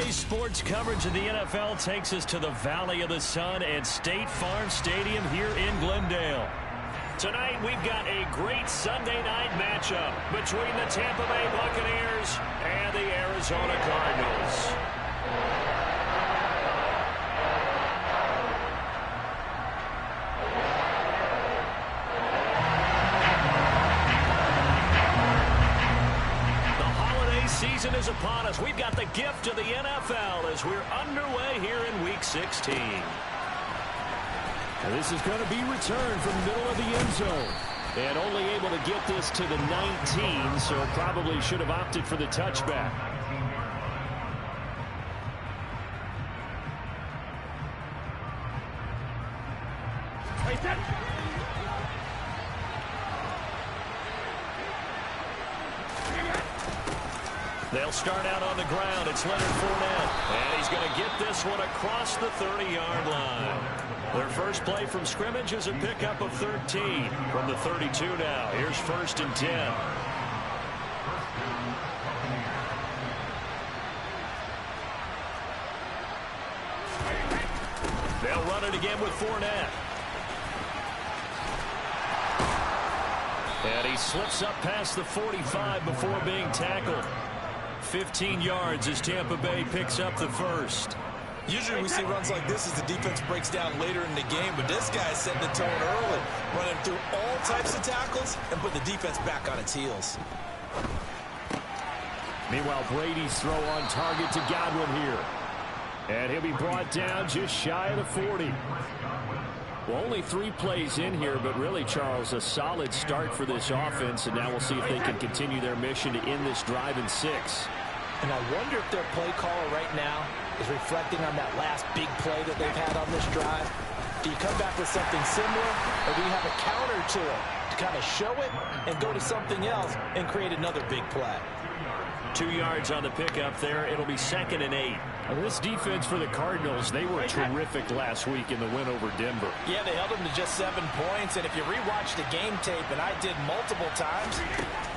Daily sports coverage of the NFL takes us to the Valley of the Sun at State Farm Stadium here in Glendale. Tonight, we've got a great Sunday night matchup between the Tampa Bay Buccaneers and the Arizona Cardinals. Season is upon us. We've got the gift of the NFL as we're underway here in Week 16. And this is going to be returned from the middle of the end zone. And only able to get this to the 19, so probably should have opted for the touchback. They'll start out on the ground. It's Leonard Fournette. And he's going to get this one across the 30-yard line. Their first play from scrimmage is a pickup of 13 from the 32 now. Here's 1st and 10. They'll run it again with Fournette. And he slips up past the 45 before being tackled. 15 yards as Tampa Bay picks up the first. Usually we see runs like this as the defense breaks down later in the game, but this guy's setting the tone early, running through all types of tackles and put the defense back on its heels. Meanwhile, Brady's throw on target to Godwin here. And he'll be brought down just shy of the 40. Well, only 3 plays in here, but really, Charles, a solid start for this offense, and now we'll see if they can continue their mission to end this drive in 6. And I wonder if their play caller right now is reflecting on that last big play that they've had on this drive. Do you come back with something similar, or do you have a counter to it to kind of show it and go to something else and create another big play? 2 yards on the pickup there. It'll be 2nd and 8. Well, this defense for the Cardinals, they were terrific last week in the win over Denver. Yeah, they held them to just 7 points, and if you rewatch the game tape, and I did multiple times,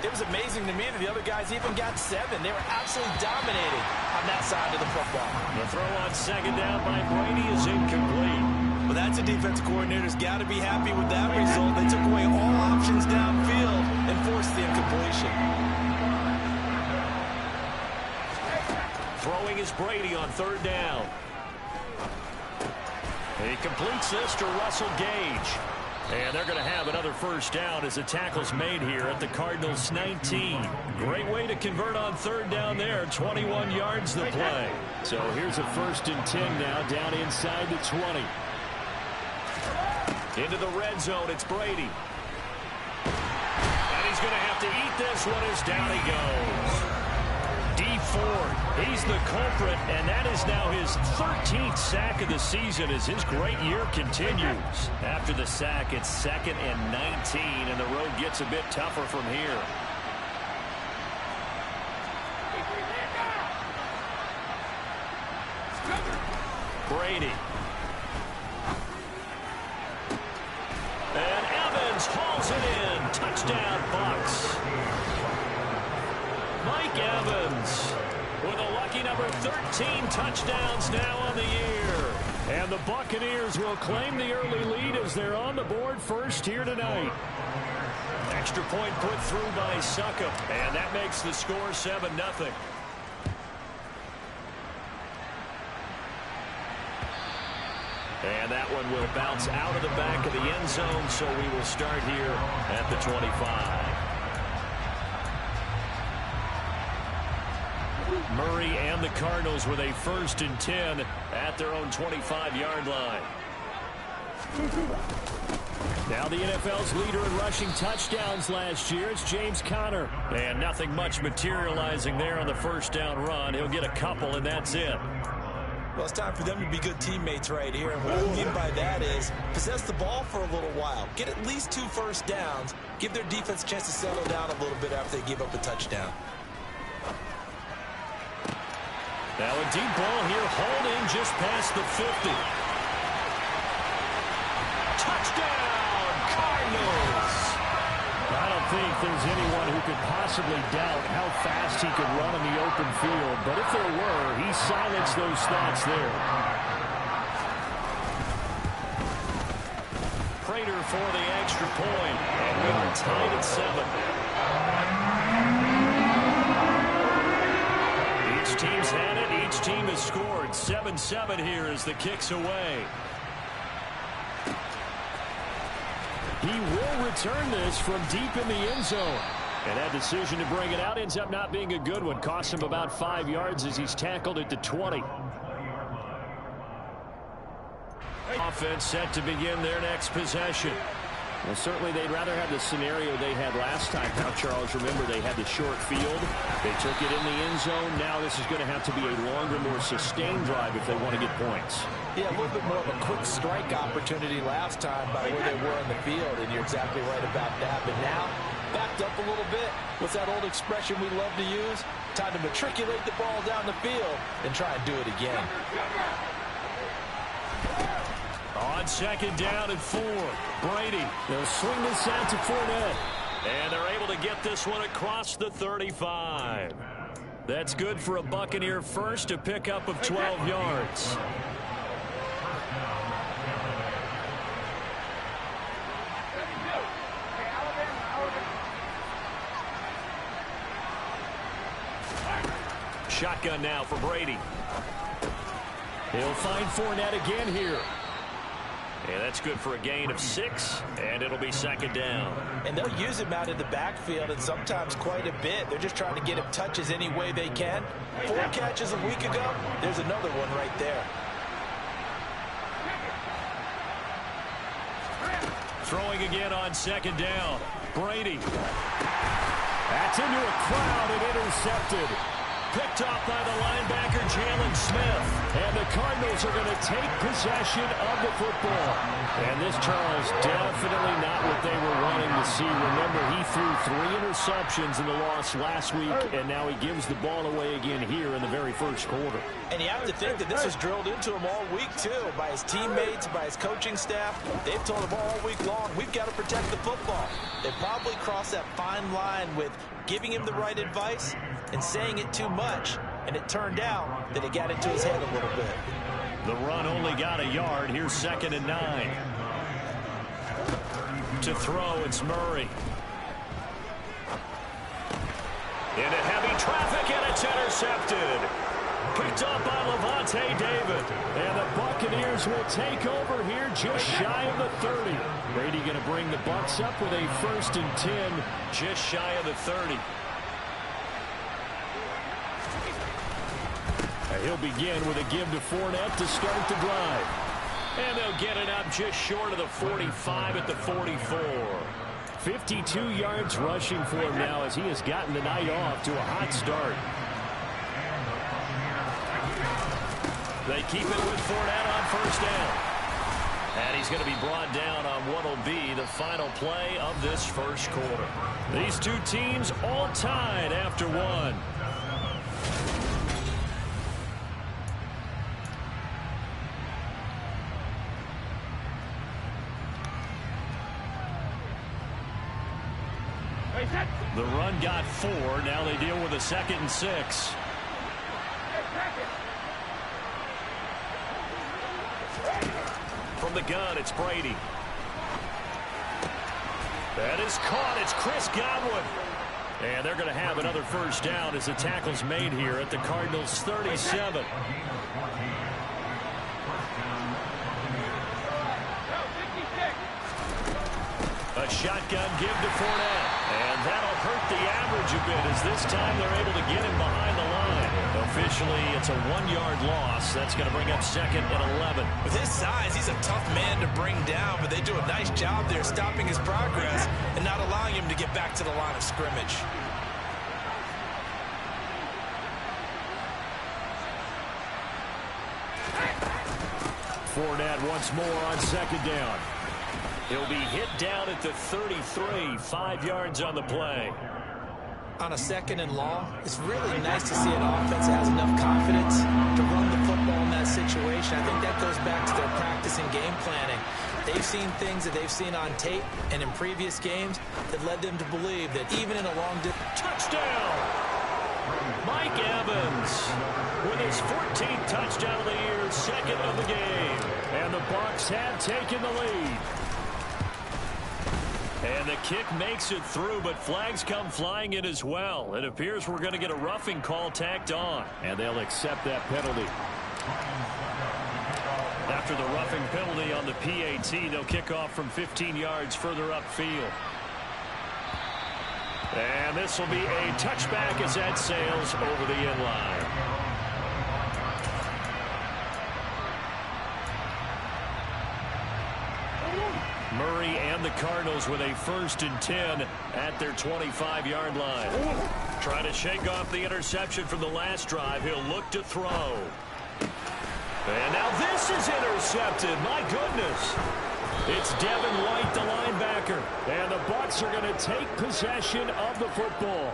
it was amazing to me that the other guys even got 7. They were absolutely dominating on that side of the football. The throw on 2nd down by Brady is incomplete. Well, that's a defensive coordinator's got to be happy with that result. They took away all options downfield and forced the incompletion. Throwing is Brady on 3rd down. He completes this to Russell Gage. And they're going to have another first down as the tackle's made here at the Cardinals' 19. Great way to convert on 3rd down there. 21 yards the play. So here's a 1st and 10 now, down inside the 20. Into the red zone, it's Brady. And he's going to have to eat this one as down he goes. Dee Ford, he's the culprit, and that is now his 13th sack of the season as his great year continues. After the sack, it's 2nd and 19, and the road gets a bit tougher from here. Brady. And Evans hauls it in. Touchdown, Bucs. Mike Evans with a lucky number 13 touchdowns now on the year. And the Buccaneers will claim the early lead as they're on the board first here tonight. Extra point put through by Succop, and that makes the score 7-0. And that one will bounce out of the back of the end zone, so we will start here at the 25. Murray and the Cardinals with a 1st and 10 at their own 25-yard line. Now the NFL's leader in rushing touchdowns last year, it's James Conner. And nothing much materializing there on the first down run. He'll get a couple, and that's it. Well, it's time for them to be good teammates right here. And what I mean by that is possess the ball for a little while. Get at least 2 first downs. Give their defense a chance to settle down a little bit after they give up a touchdown. Now a deep ball here, hauled in just past the 50. Touchdown, Cardinals! I don't think there's anyone who could possibly doubt how fast he could run in the open field, but if there were, he silenced those thoughts there. Prater for the extra point, and we are tied at 7. Each team's had it. Each team has scored. 7-7 here as the kick's away. He will return this from deep in the end zone. And that decision to bring it out ends up not being a good one. Cost him about 5 yards as he's tackled at the 20. Offense set to begin their next possession. Well, certainly they'd rather have the scenario they had last time. Now, Charles, remember they had the short field. They took it in the end zone. Now this is going to have to be a longer, more sustained drive if they want to get points. Yeah, a little bit more of a quick strike opportunity last time by where they were in the field, and you're exactly right about that. But now, backed up a little bit. What's that old expression we love to use? Time to matriculate the ball down the field and try and do it again. On second down and 4, Brady. They'll swing this out to Fournette. And they're able to get this one across the 35. That's good for a Buccaneer first, a pickup of 12 yards. Shotgun now for Brady. He'll find Fournette again here. And that's good for a gain of 6, and it'll be second down. And they'll use him out in the backfield, and sometimes quite a bit. They're just trying to get him touches any way they can. 4 catches a week ago. There's another one right there. Throwing again on second down. Brady. That's into a crowd and intercepted. Picked off by the linebacker, Jalen Smith. And the Cardinals are going to take possession of the football. And this, Charles, definitely not what they were wanting to see. Remember, he threw 3 interceptions in the loss last week, and now he gives the ball away again here in the very first quarter. And you have to think that this was drilled into him all week, too, by his teammates, by his coaching staff. They've told him all week long, we've got to protect the football. They probably crossed that fine line with giving him the right advice and saying it too much, and it turned out that it got into his head a little bit. The run only got a yard. Here's second and 9. To throw, it's Murray. Into heavy traffic, and it's intercepted. Picked up by Levante David. And the Buccaneers will take over here just shy of the 30. Brady going to bring the Bucs up with a 1st and 10. Just shy of the 30. He'll begin with a give to Fournette to start the drive. And they'll get it up just short of the 45 at the 44. 52 yards rushing for him now as he has gotten the night off to a hot start. They keep it with Fournette on first down. And he's going to be brought down on what will be the final play of this first quarter. These two teams all tied after 1. The run got 4. Now they deal with a 2nd and 6. From the gun, it's Brady. That is caught. It's Chris Godwin. And they're going to have another first down as the tackle's made here at the Cardinals' 37. A shotgun give to Fournette. And that'll hurt the average a bit as this time they're able to get him behind the line. Officially, it's a 1-yard loss. That's going to bring up second and 11. With his size, he's a tough man to bring down, but they do a nice job there stopping his progress and not allowing him to get back to the line of scrimmage. Fournette once more on second down. He'll be hit down at the 33, 5 yards on the play. On a 2nd and long, it's really nice to see an offense that has enough confidence to run the football in that situation. I think that goes back to their practice practicing game planning. They've seen things that they've seen on tape and in previous games that led them to believe that even in a long touchdown! Mike Evans with his 14th touchdown of the year, second of the game. And the Bucs have taken the lead. And the kick makes it through, but flags come flying in as well. It appears we're going to get a roughing call tacked on. And they'll accept that penalty. After the roughing penalty on the PAT, they'll kick off from 15 yards further upfield. And this will be a touchback as that sails over the end line. Murray and the Cardinals with a 1st and 10 at their 25-yard line. Trying to shake off the interception from the last drive. He'll look to throw. And now this is intercepted. My goodness. It's Devin White, the linebacker. And the Bucs are going to take possession of the football.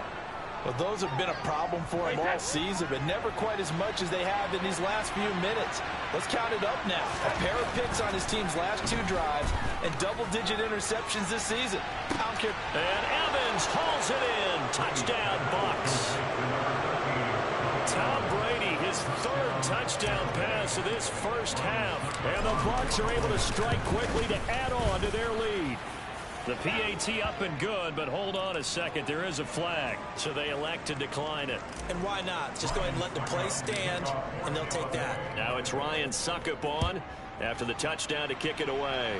Well, those have been a problem for him all season, but never quite as much as they have in these last few minutes. Let's count it up now. A pair of picks on his team's last 2 drives and double-digit interceptions this season. And Evans hauls it in. Touchdown, Bucs. Tom Brady, his 3rd touchdown pass of this first half. And the Bucs are able to strike quickly to add on to their lead. The PAT up and good, but hold on a second. There is a flag, so they elect to decline it. And why not? Just go ahead and let the play stand, and they'll take that. Now it's Ryan Suckup on after the touchdown to kick it away.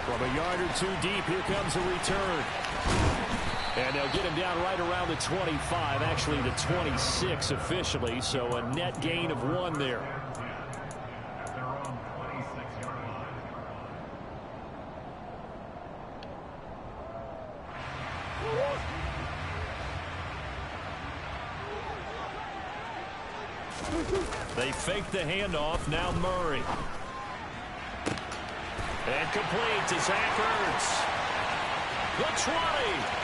From a yard or 2 deep, here comes a return. And they'll get him down right around the 25, actually the 26 officially, so a net gain of 1 there. They fake the handoff. Now Murray. And complete to Zach Ertz. The 20.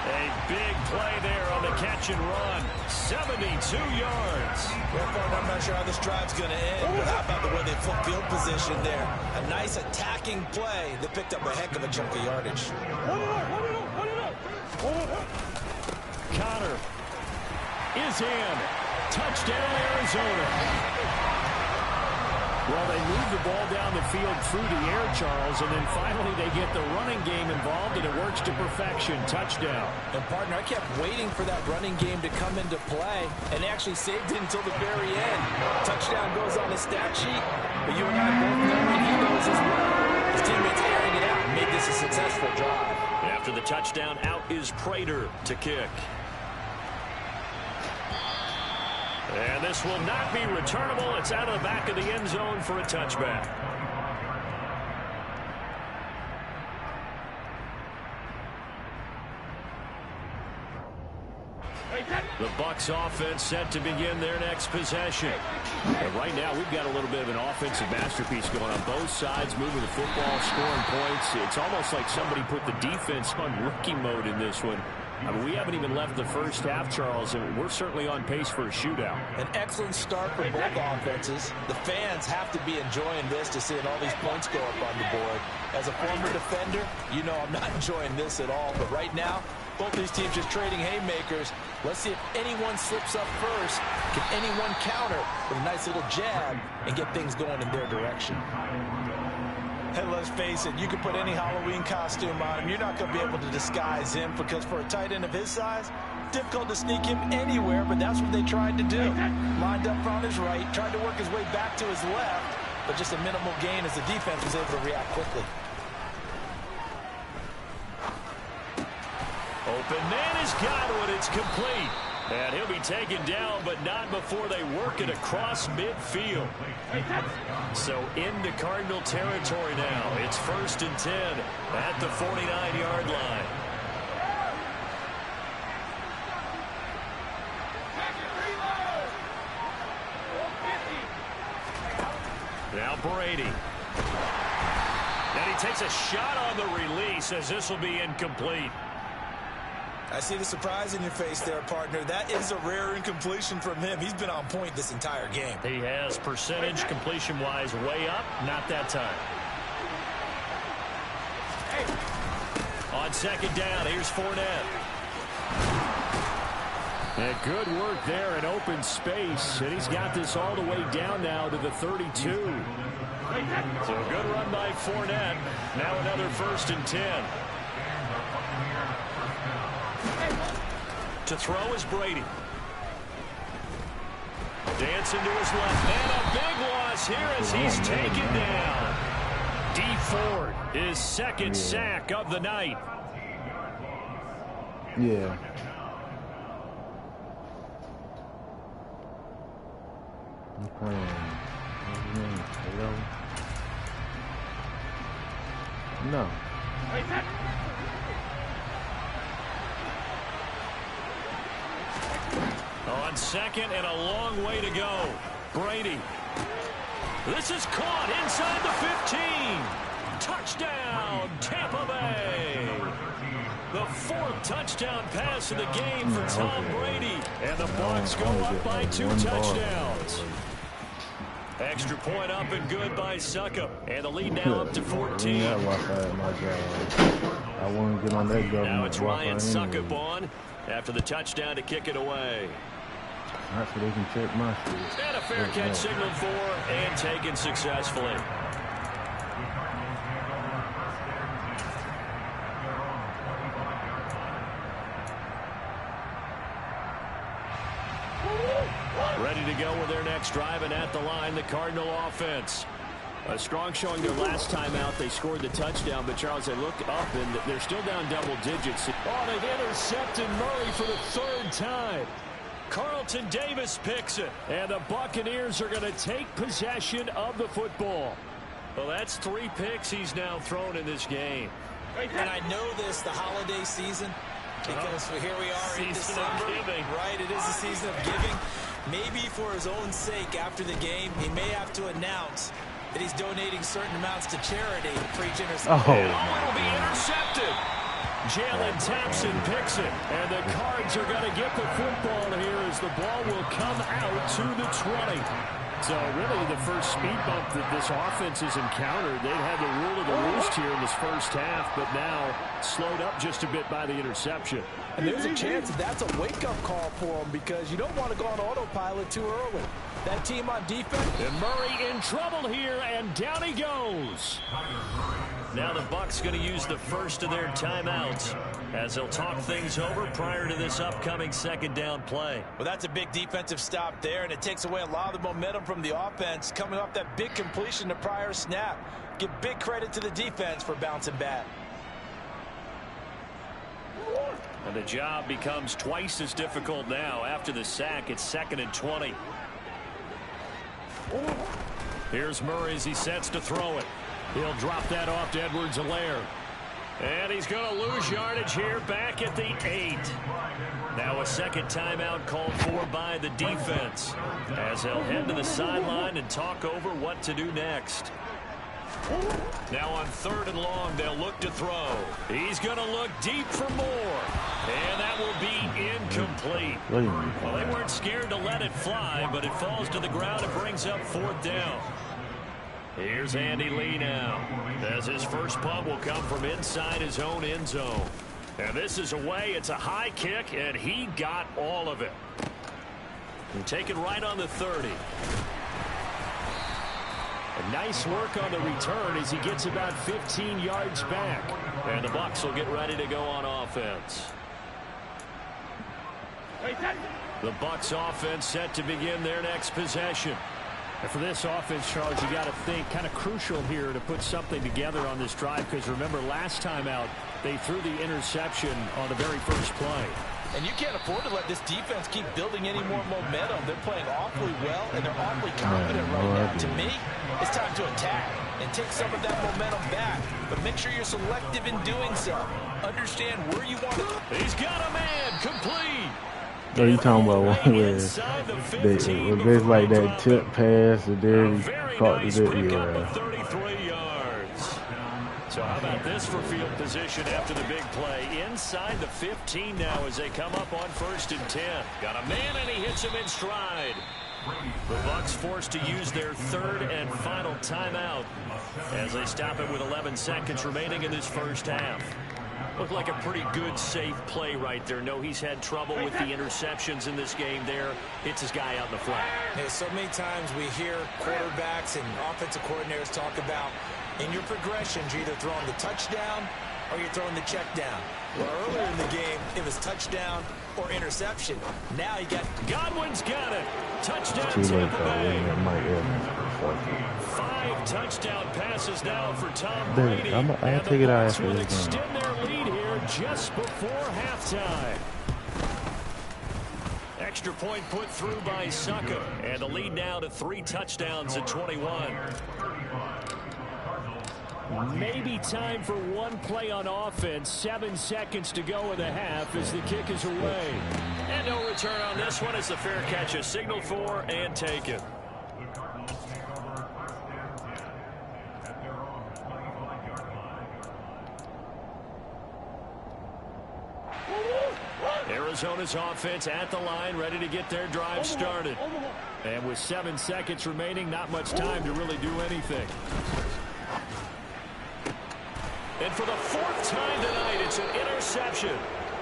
A big play there on the catch and run. 72 yards. Well, partner, I'm not sure how this drive's going to end, but how about the way they flip field position there? A nice attacking play that picked up a heck of a chunk of yardage. Connor is in. Touchdown, Arizona. Well, they move the ball down the field through the air, Charles, and then finally they get the running game involved, and it works to perfection. Touchdown. And, partner, I kept waiting for that running game to come into play, and they actually saved it until the very end. Touchdown goes on the stat sheet, but you and I both know, and he knows as well. His teammates airing it out and made this a successful drive. After the touchdown, out is Prater to kick. And this will not be returnable. It's out of the back of the end zone for a touchback. The Bucs offense set to begin their next possession. And right now we've got a little bit of an offensive masterpiece going on both sides, moving the football, scoring points. It's almost like somebody put the defense on rookie mode in this one. I mean, we haven't even left the first half, Charles, and we're certainly on pace for a shootout. An excellent start for both offenses. The fans have to be enjoying this to seeing all these points go up on the board. As a former defender, you know I'm not enjoying this at all. But right now, both these teams just trading haymakers. Let's see if anyone slips up first. Can anyone counter with a nice little jab and get things going in their direction? Hey, let's face it, you can put any Halloween costume on him. You're not going to be able to disguise him because for a tight end of his size, difficult to sneak him anywhere, but that's what they tried to do. Lined up on his right, tried to work his way back to his left, but just a minimal gain as the defense was able to react quickly. Open man has got one. It's complete. And he'll be taken down, but not before they work it across midfield. So into Cardinal territory now. It's 1st and 10 at the 49-yard line. Now Brady. And he takes a shot on the release as this will be incomplete. I see the surprise in your face there, partner. That is a rare incompletion from him. He's been on point this entire game. He has percentage completion-wise way up. Not that time. On second down, here's Fournette. And good work there in open space. And he's got this all the way down now to the 32. So a good run by Fournette. Now another 1st and 10. To throw is Brady. Dancing to his left. And a big loss here as he's taken down. D. Ford, his second sack of the night. Yeah. I'm playing. No. On second and a long way to go. Brady. This is caught inside the 15. Touchdown, Tampa Bay. The 4th touchdown pass of the game for Tom Brady. And the Bucs go up by 2 touchdowns. Extra point up and good by Suckup. And the lead now up to 14. I want to get on that government. Now it's Ryan Suckup on after the touchdown to kick it away. Right, so they can check my shit. And a fair catch signaled for and taken successfully. Ready to go with their next drive, and at the line, the Cardinal offense. A strong showing their last time out. They scored the touchdown, but Charles, they look up, and they're still down double digits. Oh, they've intercepted Murray for the 3rd time. Carlton Davis picks it, and the Buccaneers are going to take possession of the football. Well, that's 3 picks he's now thrown in this game. And I know this, the holiday season, because here we are in December. Right, it is the season of giving. Maybe for his own sake after the game, he may have to announce that he's donating certain amounts to charity for each interception. Oh, it'll be intercepted. Jalen Thompson picks it, and the Cards are going to get the football here as the ball will come out to the 20. So really the first speed bump that this offense has encountered. They've had the rule of the roost here in this first half, but now slowed up just a bit by the interception. And there's a chance that that's a wake-up call for them because you don't want to go on autopilot too early. That team on defense. And Murray in trouble here, and down he goes. Now the Bucs going to use the first of their timeouts as they'll talk things over prior to this upcoming 2nd down play. Well, that's a big defensive stop there, and it takes away a lot of the momentum from the offense coming off that big completion the prior snap. Give big credit to the defense for bouncing back. And the job becomes twice as difficult now. After the sack, it's 2nd and 20. Here's Murray as he sets to throw it. He'll drop that off to Edwards-Helaire. And he's going to lose yardage here back at the 8. Now a second timeout called for by the defense as they'll head to the sideline and talk over what to do next. Now on 3rd and long, they'll look to throw. He's going to look deep for more. And that will be incomplete. Well, they weren't scared to let it fly, but it falls to the ground and brings up 4th down. Here's Andy Lee now, as his first punt will come from inside his own end zone. And this is away. It's a high kick, and he got all of it. Taken right on the 30. And nice work on the return as he gets about 15 yards back. And the Bucs will get ready to go on offense. The Bucs offense set to begin their next possession. And for this offense, Charles, you got to think kind of crucial here to put something together on this drive, because remember last time out they threw the interception on the very first play. And you can't afford to let this defense keep building any more momentum. They're playing awfully well, and they're awfully confident right now. To me, it's time to attack and take some of that momentum back. But make sure you're selective in doing so. Understand where you want to. He's got a man complete. Oh, you talking about one where it's like that tip pass and then he caught it? Yeah. So how about this for field position after the big play? Inside the 15 now as they come up on 1st and 10. Got a man, and he hits him in stride. The Bucs forced to use their 3rd and final timeout as they stop it with 11 seconds remaining in this first half. Looked like a pretty good, safe play right there. No, he's had trouble with the interceptions in this game there. Hits his guy out in the flat. Yeah, so many times we hear quarterbacks and offensive coordinators talk about in your progressions, you're either throwing the touchdown or you're throwing the check down. Well, earlier in the game, it was touchdown or interception. Now you got Godwin's got it. Touchdown Tampa Bay. 5 touchdown passes now for Tom Brady. I'll take it out after will this game. extend their lead here just before halftime. Extra point put through by Succa, and the lead now to 3 touchdowns at 21. Maybe time for one play on offense. 7 seconds to go in the half as the kick is away. And no return on this one as the fair catch is signaled for and taken. Arizona's offense at the line, ready to get their drive started. And with 7 seconds remaining, not much time to really do anything. And for the 4th time tonight, it's an interception.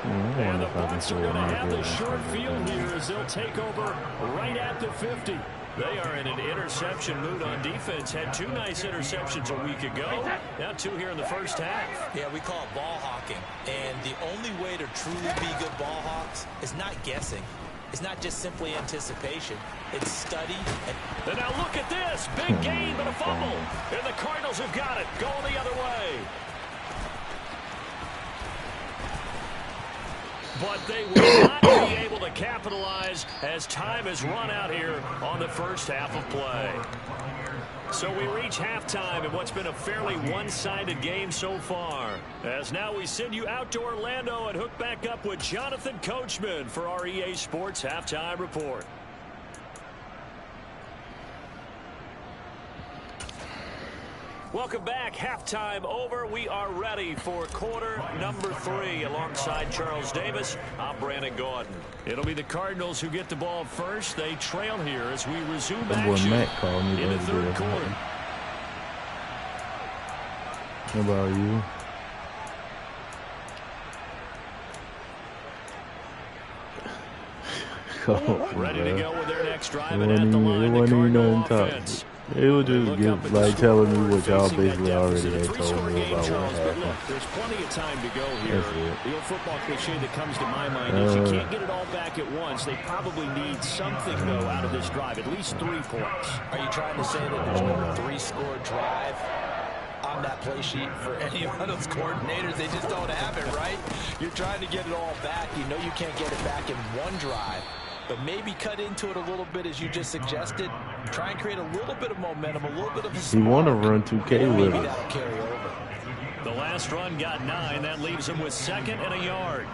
And the Bucs are going to have the short field here as they'll take over right at the 50. They are in an interception mood on defense. Had 2 nice interceptions a week ago. Now 2 here in the first half. Yeah, we call it ball hawking. And the only way to truly be good ball hawks is not guessing. It's not just simply anticipation. It's study. And now look at this. Big gain, but a fumble. And the Cardinals have got it. Going the other way. But they will not be able to capitalize as time has run out here on the first half of play. So we reach halftime in what's been a fairly one-sided game so far. As now we send you out to Orlando and hook back up with Jonathan Coachman for our EA Sports Halftime Report. Welcome back. Halftime over. We are ready for quarter number 3. Alongside Charles Davis, I'm Brandon Gaudin. It'll be the Cardinals who get the ball first. They trail here as we resume action in the 3rd quarter. How about you? Ready to go with their next drive and at the line, the Cardinal offense. It would just give, like, telling me what y'all basically already had told me about what happened. There's plenty of time to go here. The old football cliche that comes to my mind is you can't get it all back at once. They probably need something, though, out of this drive, at least 3 points. Are you trying to say that there's no 3-score drive on that play sheet for any one of those coordinators? They just don't have it, right? You're trying to get it all back. You know you can't get it back in one drive. But maybe cut into it a little bit as you just suggested. Try and create a little bit of momentum, a little bit of a spark. You want to run 2K with it. That'll carry over. The last run got 9. That leaves him with 2nd and a yard.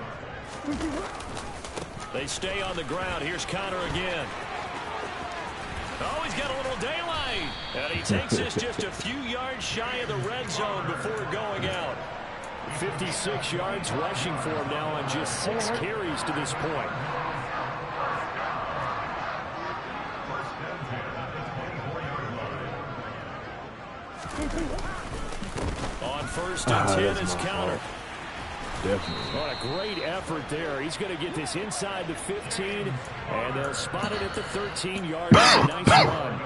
They stay on the ground. Here's Connor again. Oh, he's got a little daylight. And he takes this just a few yards shy of the red zone before going out. 56 yards rushing for him now on just 6 carries to this point. On 1st and 10 is Counter. Definitely. What a great effort there. He's going to get this inside the 15, and they'll spot it at the 13-yard line. Nice run.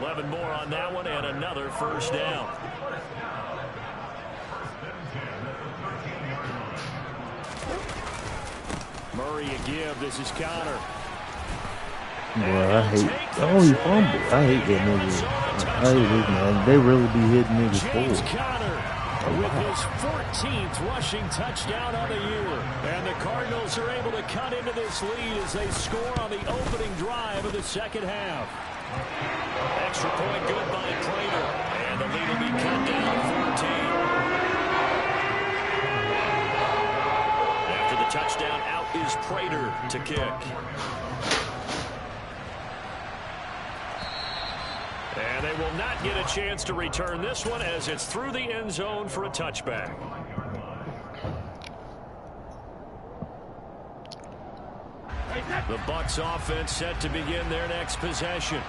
11 more on that one, and another first down. Murray a give. This is Counter. Boy, I hate I hate that nigga. I hate this man. They really be hitting niggas James forward. Conner with his 14th rushing touchdown on the year. And the Cardinals are able to cut into this lead as they score on the opening drive of the second half. Extra point good by Prater. And the lead will be cut down to 14. After the touchdown, out is Prater to kick. And And they will not get a chance to return this one as it's through the end zone for a touchback. The Bucs offense set to begin their next possession.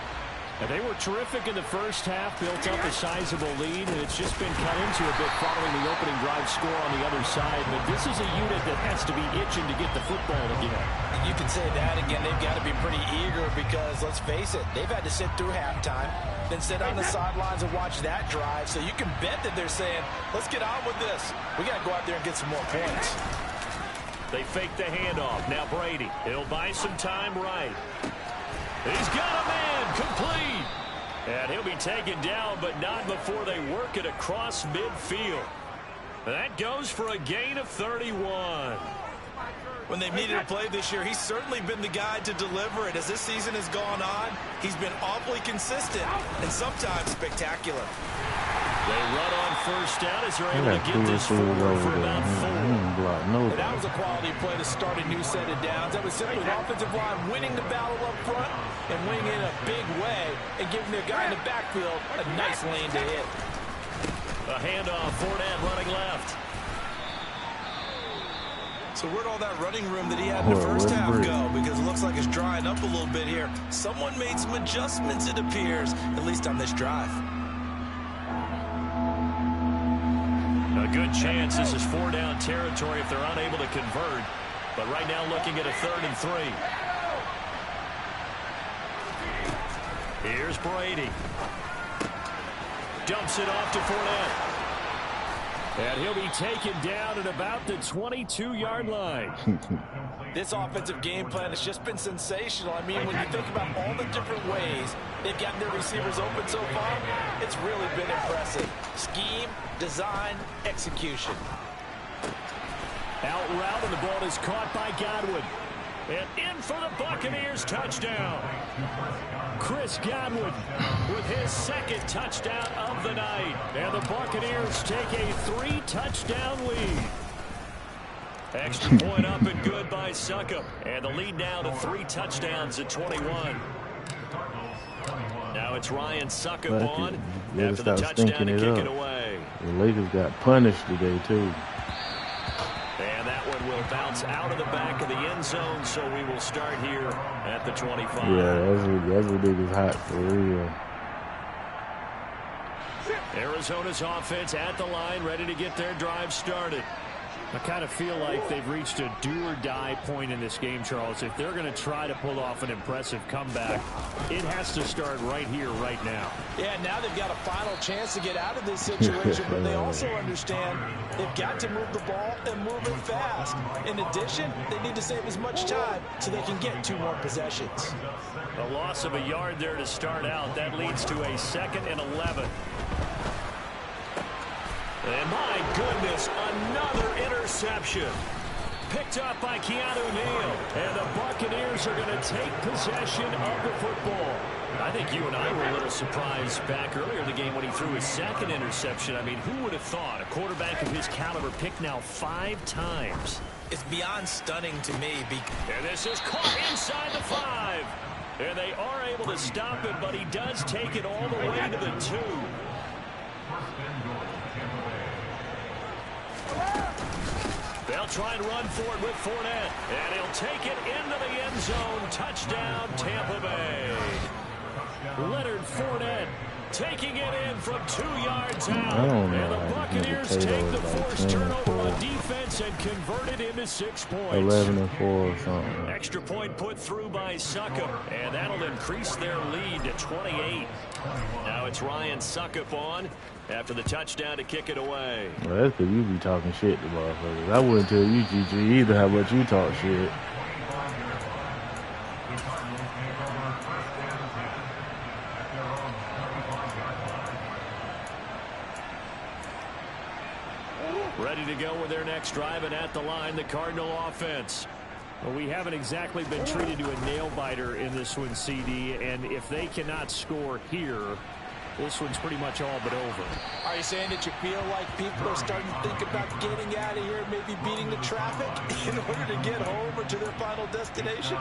And they were terrific in the first half, built up a sizable lead, and it's just been cut into a bit following the opening drive score on the other side. But this is a unit that has to be itching to get the football again. You can say that again. They've got to be pretty eager because, let's face it, they've had to sit through halftime, then sit on the sidelines and watch that drive. So you can bet that they're saying, let's get on with this. We got to go out there and get some more points. They fake the handoff. Now Brady. He'll buy some time right. He's got a man complete. And he'll be taken down, but not before they work it across midfield. That goes for a gain of 31. When they've needed a play this year, he's certainly been the guy to deliver it. As this season has gone on, he's been awfully consistent and sometimes spectacular. They run on first down as they're able to get this forward for about 4. That was a quality play to start a new set of downs. That was simply an offensive line winning the battle up front and winning in a big way and giving their guy in the backfield a nice lane to hit. A handoff, Fournette running left. So where'd all that running room that he had in the first half go? Because it looks like it's drying up a little bit here. Someone made some adjustments, it appears, at least on this drive. A good chance this is 4-down territory if they're unable to convert. But right now looking at a 3rd and 3. Here's Brady. Dumps it off to Fournette. And he'll be taken down at about the 22-yard line. This offensive game plan has just been sensational. I mean, when you think about all the different ways they've gotten their receivers open so far, it's really been impressive. Scheme, design, execution. Out route, and the ball is caught by Godwin. And in for the Buccaneers touchdown. Chris Godwin with his 2nd touchdown of the night. And the Buccaneers take a 3-touchdown lead. Extra point up and good by Succop. And the lead now to 3 touchdowns at 21. Now it's Ryan Succop on after the touchdown to kick it away. The Lakers got punished today, too. And that one will bounce out of the back of the end zone, so we will start here at the 25. Yeah, that's what niggas hot for real. Arizona's offense at the line, ready to get their drive started. I kind of feel like they've reached a do-or-die point in this game, Charles. If they're going to try to pull off an impressive comeback, it has to start right here, right now. Yeah, now they've got a final chance to get out of this situation, but they also understand they've got to move the ball and move it fast. In addition, they need to save as much time so they can get 2 more possessions. A loss of a yard there to start out. That leads to a 2nd and 11. And my goodness, another interception. Picked up by Keanu Neal. And the Buccaneers are going to take possession of the football. I think you and I were a little surprised back earlier in the game when he threw his 2nd interception. I mean, who would have thought a quarterback of his caliber picked now 5 times? It's beyond stunning to me. And this is caught inside the 5. And they are able to stop it, but he does take it all the way to the 2. They'll try and run for it with Fournette. And he'll take it into the end zone. Touchdown, Tampa Bay. Leonard Fournette taking it in from 2 yards out. And the Buccaneers take the forced turnover on defense and convert it into 6 points. 11 and 4 or something. Extra point put through by Succop. And that'll increase their lead to 28. Now it's Ryan Succop on after the touchdown to kick it away. Well, that's because you be talking shit to motherfuckers. I wouldn't tell you, GG, either how much you talk shit. Ready to go with their next drive, and at the line, the Cardinal offense. Well, we haven't exactly been treated to a nail-biter in this one, CD, and if they cannot score here, this one's pretty much all but over. Are you saying that you feel like people are starting to think about getting out of here, maybe beating the traffic in order to get home or to their final destination?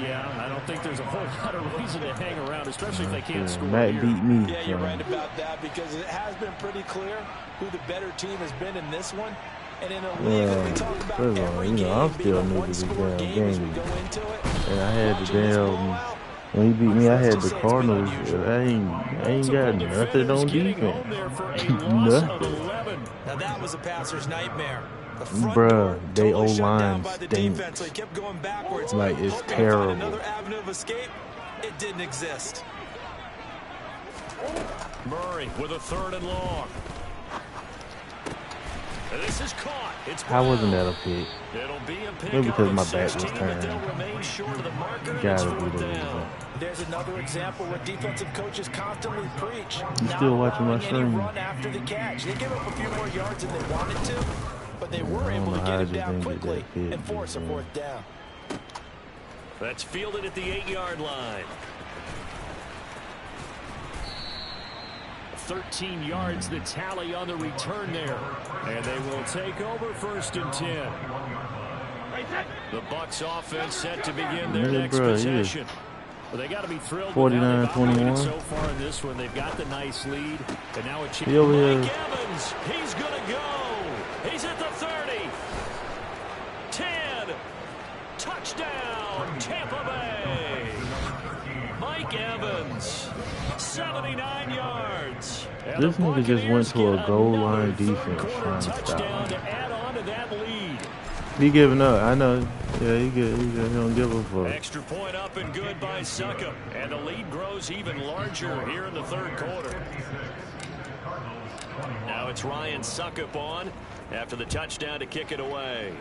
Yeah, I don't think there's a whole lot of reason to hang around, especially if they can't score Matt here. beat me. Yeah, you're right about that, because it has been pretty clear who the better team has been in this one. And in a league that we talk about every game I'm still being a new to this one-score damn game as we game. go into it. And I had the Watching this damn, blowout, when he beat me, I had let's just the say it's been Cardinals. unusual. I ain't got nothing on defense. Nothing. Now that was a passer's nightmare. The front Bruh, door they totally shut down O-line by the stinks. defense, so he kept going backwards. Like, it's hoping to terrible. find another avenue of escape. It didn't exist. Murray with a 3rd and long. This is caught. It's How wasn't that a pick? It'll be a pick Maybe because on my the back was 16, but turned. they'll remain short of the marker, and it's Gotta be 4th the down. reason. There's another example where defensive coaches constantly preach. You still watching my Not allowing any stream? run after the catch. They gave up a few more yards than they wanted to, but they were I don't able to know get how I it just down didn't get quickly that pick, and force a man. 4th down. That's fielded at the 8-yard line. 13 yards the tally on the return there. And they will take over 1st and 10. The Bucs offense set to begin their next possession. Well, they got to be thrilled with how they've operated so far in this one. They've got the nice lead, and now a chance. Mike Evans, he's going to go. He's at the 30. 10. Touchdown, Tampa Bay. Mike Evans, 79 yards. And This nigga just went to a goal line defense trying to touchdown stop to add on to that lead. He giving up. I know. Yeah, he don't give a fuck. Extra point up and good by Succop. And the lead grows even larger here in the 3rd quarter. Now it's Ryan Succop on after the touchdown to kick it away.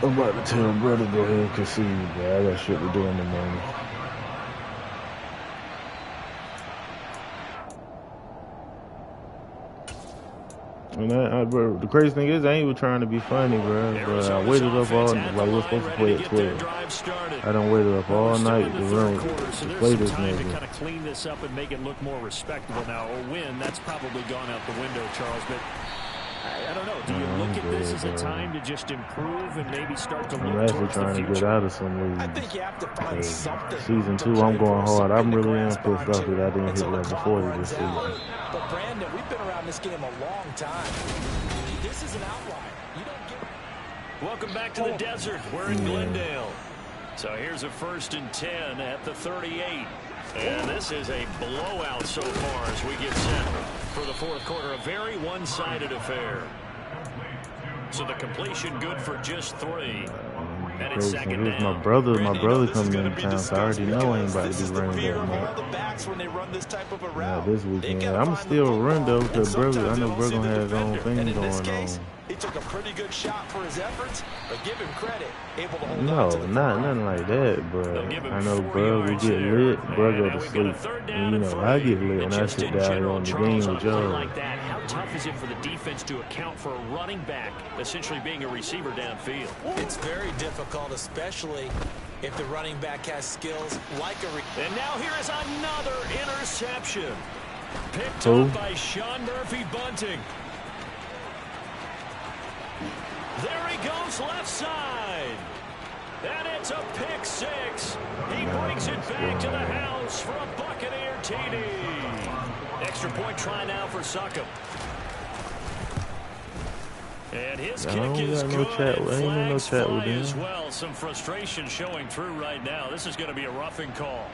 I'm about to tell brother go ahead and concede, bro. I got shit to do in the morning. And bro, the crazy thing is, I ain't even trying to be funny, bro. But I waited up all night. Like, we're supposed to play at 12. I done waited up all night to play this nigga. To kind of clean this up and make it look more respectable now. A win, that's probably gone out the window, Charles. But I don't know. Do you look at this as a time to just improve and maybe start to look I'm actually towards the trying to future? get out of some leagues. I think you have to find something. Season 2, I'm going hard. I'm really pissed off that I didn't hit level 40 this season. But Brandon, we've been around this game a long time. This is an outlier. You don't get. Welcome back to the desert. We're in Glendale. So here's a 1st and 10 at the 38. And this is a blowout so far as we get set for the 4th quarter. A very one-sided affair. So the completion good for just 3. And it's 2nd down. My brother coming in town, so I already know I ain't about to be running that much. Now this weekend, I'm still run though, because brother, I know brother gonna have his own thing going on. He took a pretty good shot for his efforts, but give him credit, able to hold No, on to the not nothing like that, but I know bro, we get lit, bro go to sleep. And you know, I get lit when I sit down here on the game with y'all. Like that, how tough is it for the defense to account for a running back essentially being a receiver downfield? It's very difficult, especially if the running back has skills like a... And now here is another interception. Picked up by Sean Murphy Bunting. There he goes left side. And it's a pick 6. He brings it back to the house for a Buccaneer TD. Extra point try now for Succop. And his kick is good. Flags fly as well. Some frustration showing through right now. This is going to be a roughing call.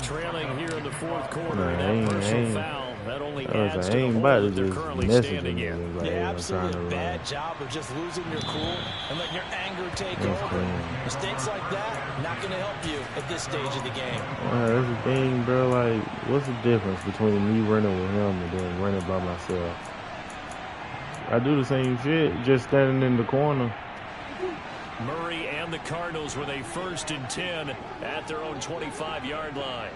Trailing here in the 4th quarter. And that personal foul, that only adds to the hole that they're currently standing in. Yeah, absolutely. Bad job of just losing your cool and letting your anger take over. Mistakes like that, not going to help you at this stage of the game. That's the thing, bro. Like, what's the difference between me running with him and then running by myself? I do the same shit, just standing in the corner. Murray and the Cardinals with a 1st and 10 at their own 25-yard line.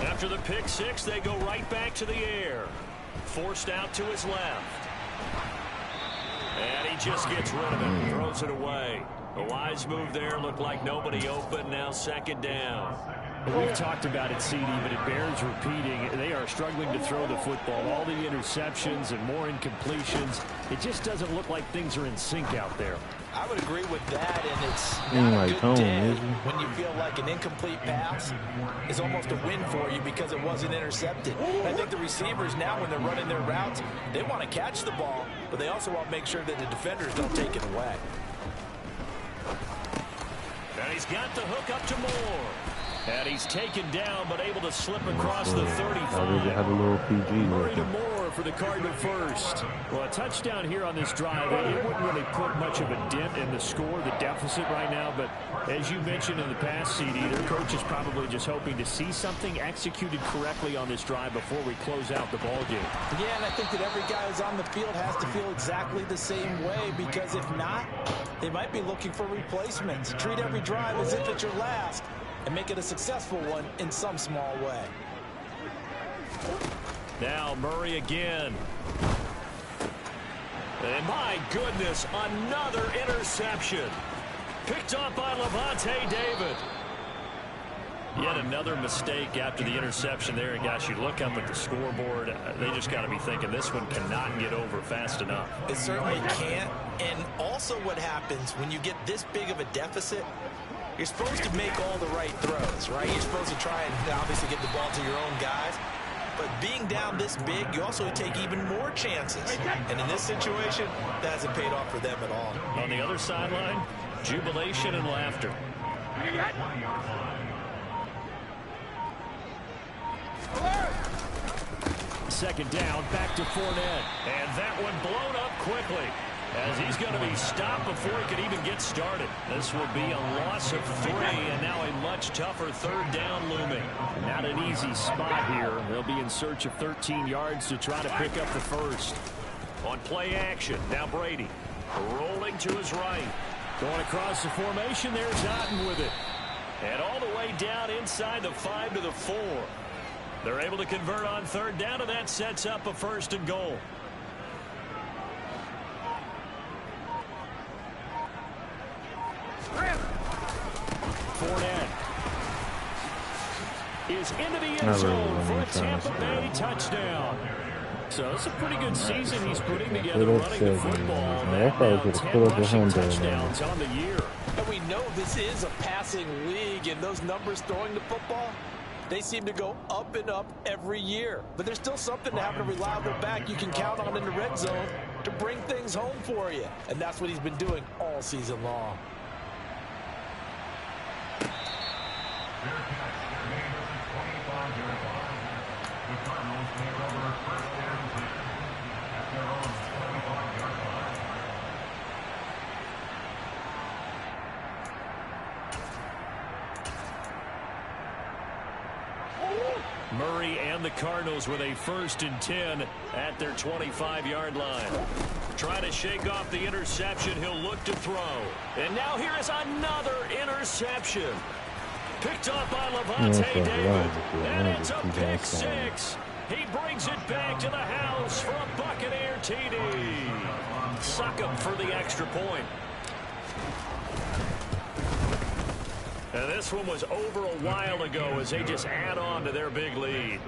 After the pick 6, they go right back to the air. Forced out to his left. And he just gets rid of it, throws it away. A wise move there. Looked like nobody open. Now second down. We've talked about it, CD, but it bears repeating. They are struggling to throw the football. All the interceptions and more incompletions. It just doesn't look like things are in sync out there. I would agree with that, and it's not a good day when you feel like an incomplete pass is almost a win for you because it wasn't intercepted. I think the receivers now, when they're running their routes, they want to catch the ball, but they also want to make sure that the defenders don't take it away. And he's got the hook up to Moore. And he's taken down, but able to slip across the 35. Had a little PG Murray to Moore for the Cardinal first. Well, a touchdown here on this drive, it wouldn't really put much of a dent in the score, the deficit right now. But as you mentioned in the past, CD, their coach is probably just hoping to see something executed correctly on this drive before we close out the ball game. Yeah, and I think that every guy who's on the field has to feel exactly the same way, because if not, they might be looking for replacements. Treat every drive as if it's your last, and make it a successful one in some small way. Now Murray again. And my goodness, another interception. Picked up by Levante David. Yet another mistake after the interception there. And gosh, you look up at the scoreboard, they just got to be thinking this one cannot get over fast enough. It certainly can't. And also what happens when you get this big of a deficit, you're supposed to make all the right throws, right? You're supposed to try and obviously get the ball to your own guys. But being down this big, you also take even more chances. And in this situation, that hasn't paid off for them at all. On the other sideline, jubilation and laughter. Second down, back to Fournette. And that one blown up quickly, as he's going to be stopped before he could even get started. This will be a loss of 3, and now a much tougher third down looming. Not an easy spot here. They'll be in search of 13 yards to try to pick up the first. On play action, now Brady rolling to his right. Going across the formation, there's Otten with it. And all the way down inside the 5 to the 4. They're able to convert on third down, and that sets up a 1st and goal. Fournette is into the end zone for a Tampa Bay touchdown. So it's a pretty good season he's putting together running the football. Now 10 rushing touchdowns on the year. And we know this is a passing league, and those numbers throwing the football, they seem to go up and up every year. But there's still something to having a reliable back you can count on in the red zone to bring things home for you. And that's what he's been doing all season long. Murray and the Cardinals with a 1st and 10 at their 25-yard line. Trying to shake off the interception. He'll look to throw. And now here is another interception. Sucked up by Levante David. And it's a pick six. He brings it back to the house for a Buccaneer TD. Suck him for the extra point. And this one was over a while ago as they just add on to their big lead.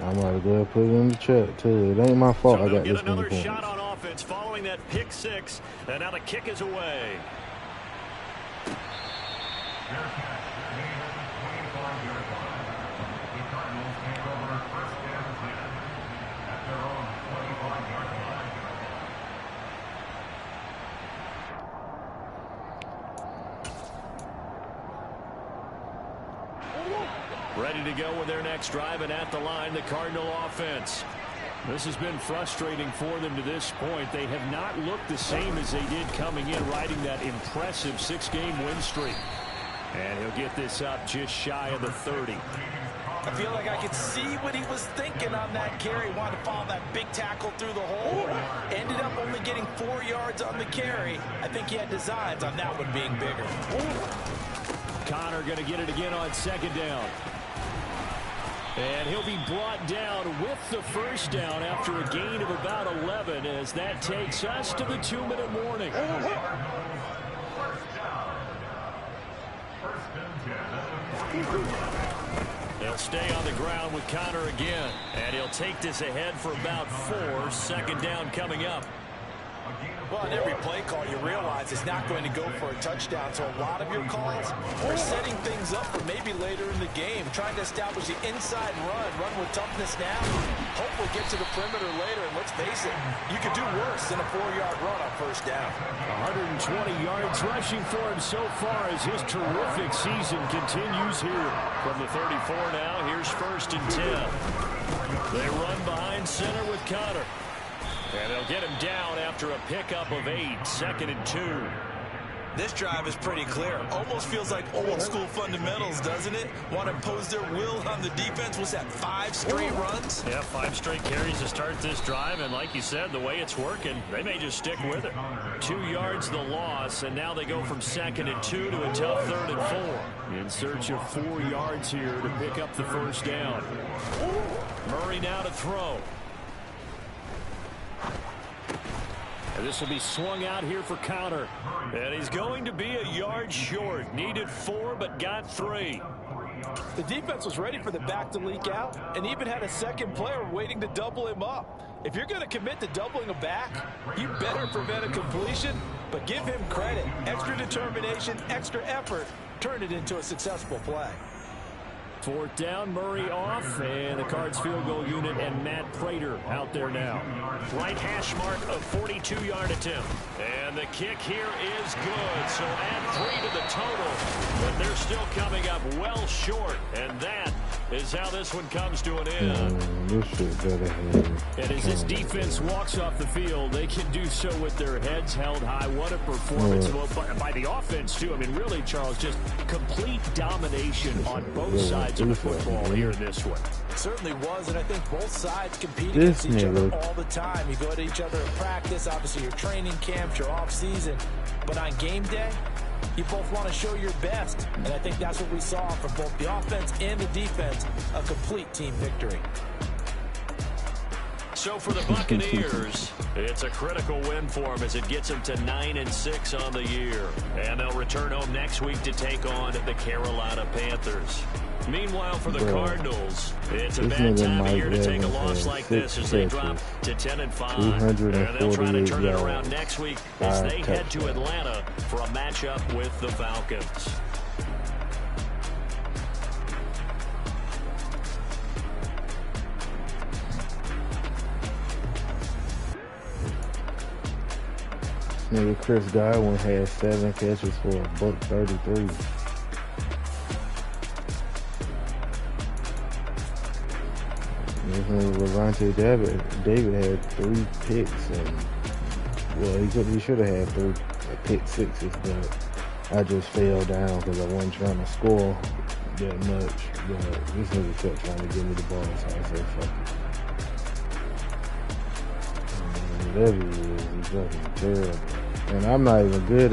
I'm about to go ahead and put it in the chat, too. It ain't my fault So I got get this many another points. shot on offense following that pick six. And now the kick is away. Ready to go with their next drive, and at the line, the Cardinal offense. This has been frustrating for them to this point. They have not looked the same as they did coming in, riding that impressive 6-game win streak. And he'll get this up just shy of the 30. I feel like I could see what he was thinking on that carry. Wanted to follow that big tackle through the hole. Ended up only getting 4 yards on the carry. I think he had designs on that one being bigger. Connor going to get it again on second down. And he'll be brought down with the first down after a gain of about 11 as that takes us to the 2-minute warning. They'll stay on the ground with Connor again. And he'll take this ahead for about 4. Second down coming up. Well, in every play call, you realize it's not going to go for a touchdown. So a lot of your calls are setting things up for maybe later in the game, trying to establish the inside run with toughness now, hopefully get to the perimeter later. And let's face it, you could do worse than a 4-yard run on first down. 120 yards rushing for him so far as his terrific season continues here. From the 34 now, here's 1st and 10. They run behind center with Connor. And they'll get him down after a pickup of 8, 2nd and 2. This drive is pretty clear. Almost feels like old school fundamentals, doesn't it? Want to impose their will on the defense. Was that 5 straight runs? Yeah, 5 straight carries to start this drive. And like you said, the way it's working, they may just stick with it. 2 yards the loss, and now they go from 2nd and 2 to a tough 3rd and 4. In search of 4 yards here to pick up the first down. Murray now to throw. And this will be swung out here for Connor. And he's going to be a yard short. Needed 4, but got 3. The defense was ready for the back to leak out and even had a second player waiting to double him up. If you're going to commit to doubling a back, you better prevent a completion, but give him credit. Extra determination, extra effort, turn it into a successful play. 4th down, Murray off, and the Cards field goal unit and Matt Prater out there now. Right hash mark of 42-yard attempt. And the kick here is good, so add 3 to the total. But they're still coming up well short, and that is how this one comes to an end. And as this defense walks off the field, they can do so with their heads held high. What a performance by the offense, too. I mean, really, Charles, just complete domination on both sides of the football here in this one. It certainly was, and I think both sides compete against each other all the time. You go to each other in practice, obviously your training camps, your off-season. But on game day, you both want to show your best, and I think that's what we saw from both the offense and the defense, a complete team victory. So for the Buccaneers, it's a critical win for them as it gets them to 9-6 on the year. And they'll return home next week to take on the Carolina Panthers. Meanwhile, for the Cardinals, it's a bad time of year to take a loss like this as they drop to 10-5. And they'll try to turn it around next week as they head to Atlanta for a matchup with the Falcons. Nigga Chris Godwin had 7 catches for $133. This nigga Levante David had 3 picks, and well, he should have had 3 pick sixes, but I just fell down because I wasn't trying to score that much. But this nigga kept trying to give me the ball, so I said, fuck it. Whatever it is, he's fucking terrible. And I'm not even good at